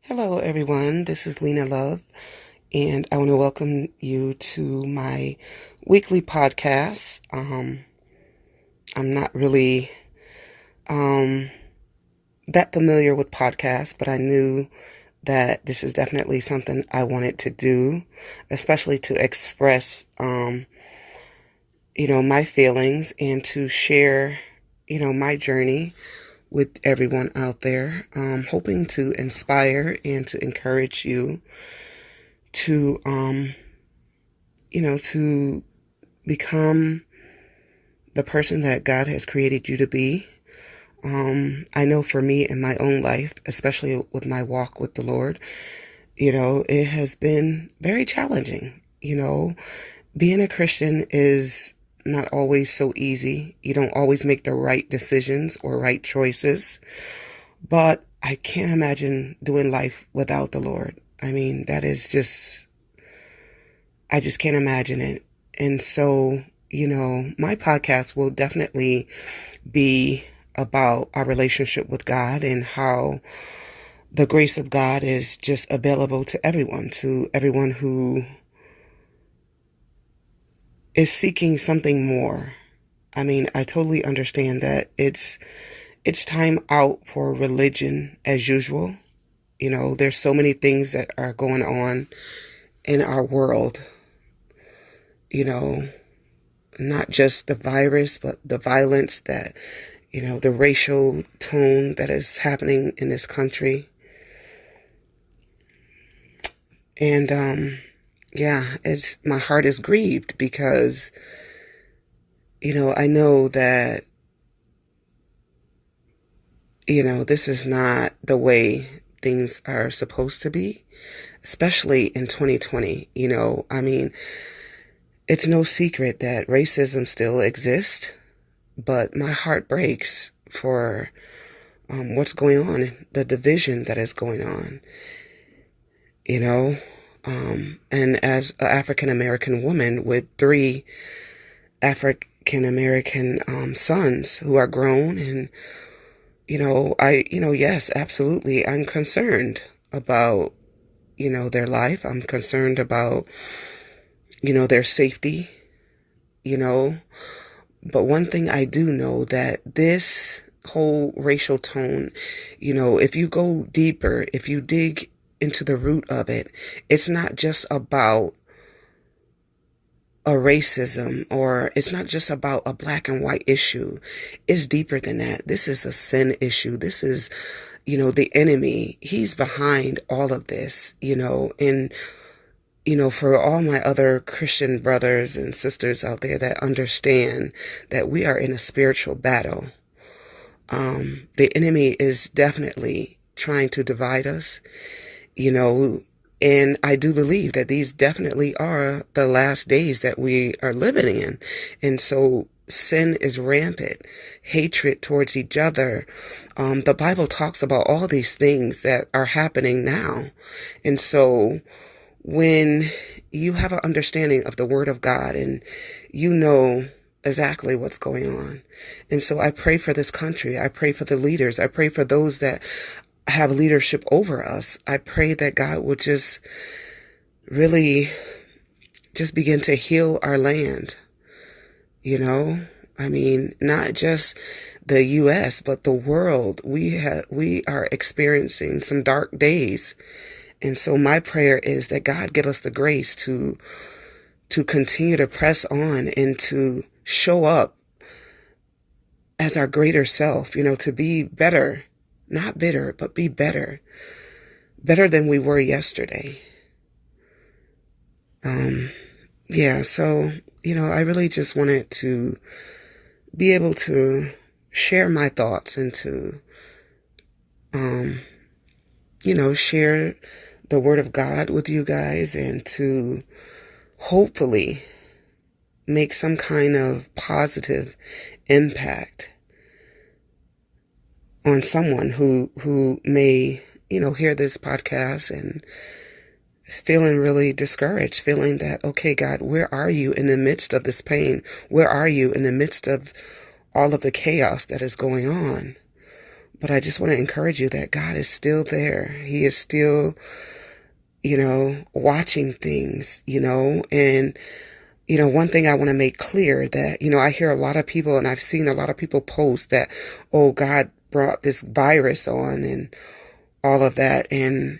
Hello, everyone. This is Lena Love, and I want to welcome you to my weekly podcast. I'm not really that familiar with podcasts, but I knew that this is definitely something I wanted to do, especially to express, my feelings and to share, my journey with everyone out there, hoping to inspire and to encourage you to, to become the person that God has created you to be. I know for me in my own life, especially with my walk with the Lord, it has been very challenging. Being a Christian is not always so easy. You don't always make the right decisions or right choices, but I can't imagine doing life without the Lord. I mean, I just can't imagine it. And so, my podcast will definitely be about our relationship with God and how the grace of God is just available to everyone who is seeking something more. I mean, I totally understand that it's time out for religion as usual. There's so many things that are going on in our world, not just the virus, but the violence that, the racial tone that is happening in this country. And, my heart is grieved because, I know that, this is not the way things are supposed to be, especially in 2020. I mean, it's no secret that racism still exists, but my heart breaks for what's going on, the division that is going on, and as an African American woman with 3 African American sons who are grown, and yes, absolutely, I'm concerned about their life. I'm concerned about their safety. But one thing I do know, that this whole racial tone, if you go deeper, if you dig into the root of it, it's not just about a racism, or it's not just about a black and white issue. It's deeper than that. This is a sin issue. This is, the enemy. He's behind all of this, and, for all my other Christian brothers and sisters out there that understand that we are in a spiritual battle. The enemy is definitely trying to divide us, and I do believe that these definitely are the last days that we are living in. And so sin is rampant, hatred towards each other. The Bible talks about all these things that are happening now. And so when you have an understanding of the Word of God, and you know exactly what's going on. And so I pray for this country. I pray for the leaders. I pray for those that have leadership over us. I pray that God will just really just begin to heal our land. I mean, not just the U.S., but the world. We are experiencing some dark days. And so my prayer is that God give us the grace to continue to press on and to show up as our greater self, to be better, not bitter, but be better than we were yesterday. So, I really just wanted to be able to share my thoughts and to, share the Word of God with you guys, and to hopefully make some kind of positive impact on someone who may, hear this podcast and feeling really discouraged, feeling that, okay, God, where are you in the midst of this pain? Where are you in the midst of all of the chaos that is going on? But I just want to encourage you that God is still there. He is still, watching things, and, one thing I want to make clear that, I hear a lot of people and I've seen a lot of people post that, oh, God brought this virus on and all of that. And,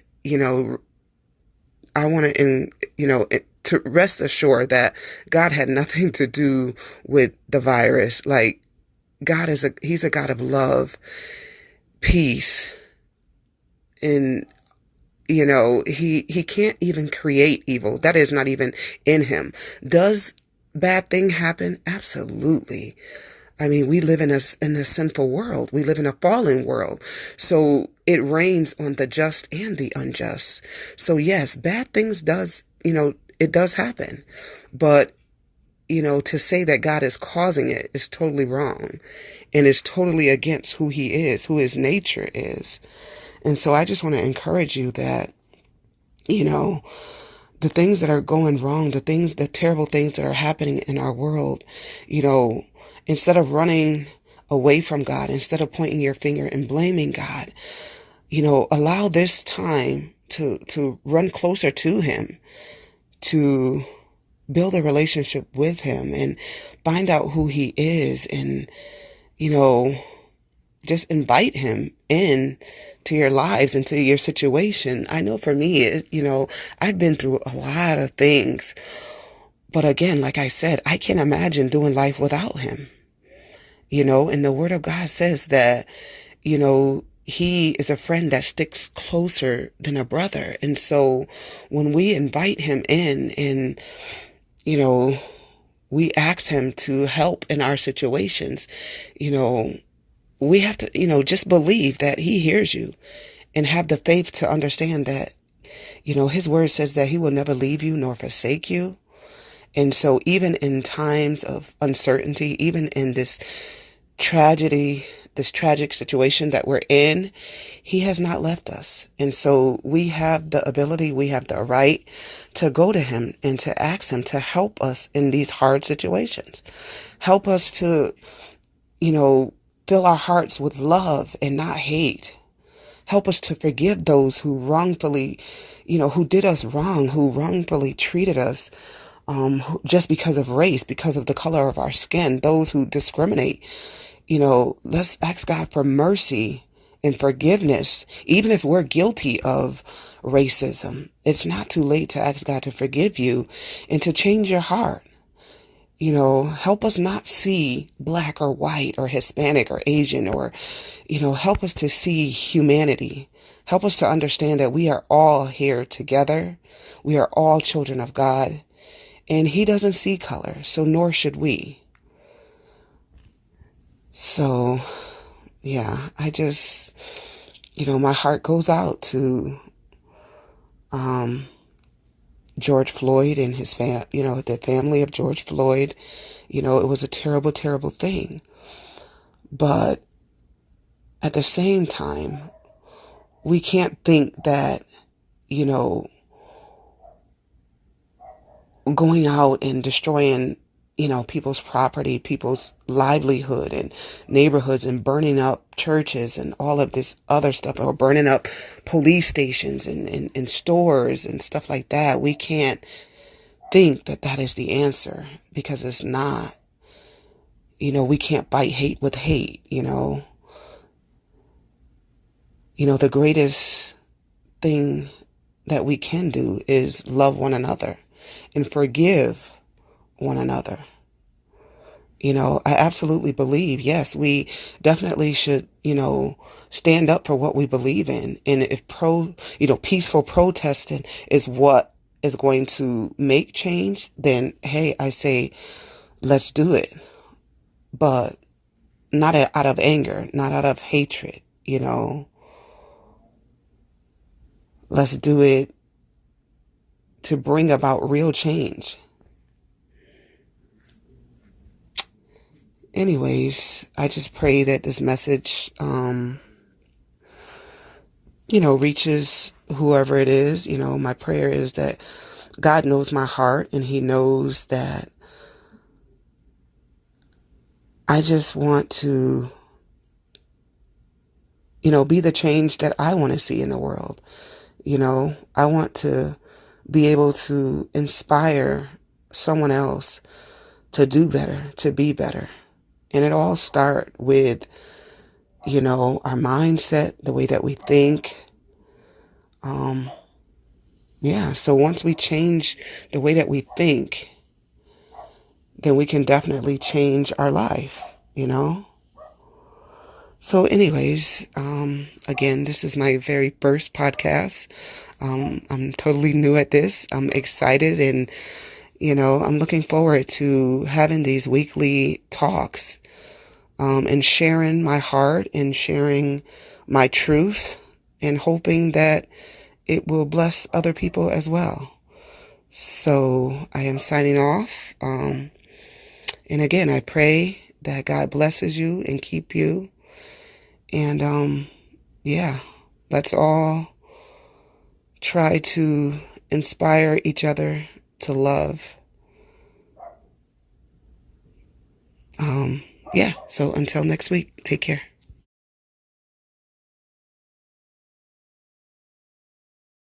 I want to, to rest assured that God had nothing to do with the virus. Like, He's a God of love, peace, and he can't even create evil. That is not even in him. Does bad thing happen? Absolutely. I mean, we live in a sinful world. We live in a fallen world. So it rains on the just and the unjust. So yes, bad things it does happen. But, to say that God is causing it is totally wrong and is totally against who he is, who his nature is. And so I just want to encourage you that, the things that are going wrong, the terrible things that are happening in our world, instead of running away from God, instead of pointing your finger and blaming God, allow this time to run closer to him, to build a relationship with him and find out who he is and, just invite him in to your lives and to your situation. I know for me, I've been through a lot of things, but again, like I said, I can't imagine doing life without him, and the word of God says that, he is a friend that sticks closer than a brother. And so when we invite him in and, we ask him to help in our situations, we have to, just believe that he hears you and have the faith to understand that, his word says that he will never leave you nor forsake you. And so even in times of uncertainty, even in this tragic situation that we're in, he has not left us. And so we have the ability, we have the right to go to him and to ask him to help us in these hard situations. Help us to, fill our hearts with love and not hate. Help us to forgive those who wrongfully, who did us wrong, who wrongfully treated us, just because of race, because of the color of our skin, those who discriminate. Let's ask God for mercy and forgiveness, even if we're guilty of racism. It's not too late to ask God to forgive you and to change your heart. Help us not see black or white or Hispanic or Asian or, help us to see humanity. Help us to understand that we are all here together. We are all children of God, and he doesn't see color, so nor should we. So, yeah, I just, my heart goes out to, George Floyd and his the family of George Floyd. It was a terrible, terrible thing. But at the same time, we can't think that, going out and destroying, people's property, people's livelihood and neighborhoods and burning up churches and all of this other stuff, or burning up police stations and stores and stuff like that. We can't think that that is the answer, because it's not. We can't fight hate with hate, the greatest thing that we can do is love one another and forgive one another. I absolutely believe, yes, we definitely should, stand up for what we believe in. And if peaceful protesting is what is going to make change, then, hey, I say, let's do it. But not out of anger, not out of hatred, Let's do it to bring about real change. Anyways, I just pray that this message, reaches whoever it is. My prayer is that God knows my heart, and he knows that I just want to be the change that I want to see in the world. I want to be able to inspire someone else to do better, to be better. And it all starts with, our mindset, the way that we think. Yeah, so once we change the way that we think, then we can definitely change our life. So anyways, again, this is my very first podcast. I'm totally new at this. I'm excited and, I'm looking forward to having these weekly talks, and sharing my heart and sharing my truth and hoping that it will bless other people as well. So I am signing off. And again, I pray that God blesses you and keep you. And yeah, let's all try to inspire each other to love. Yeah, so until next week, take care.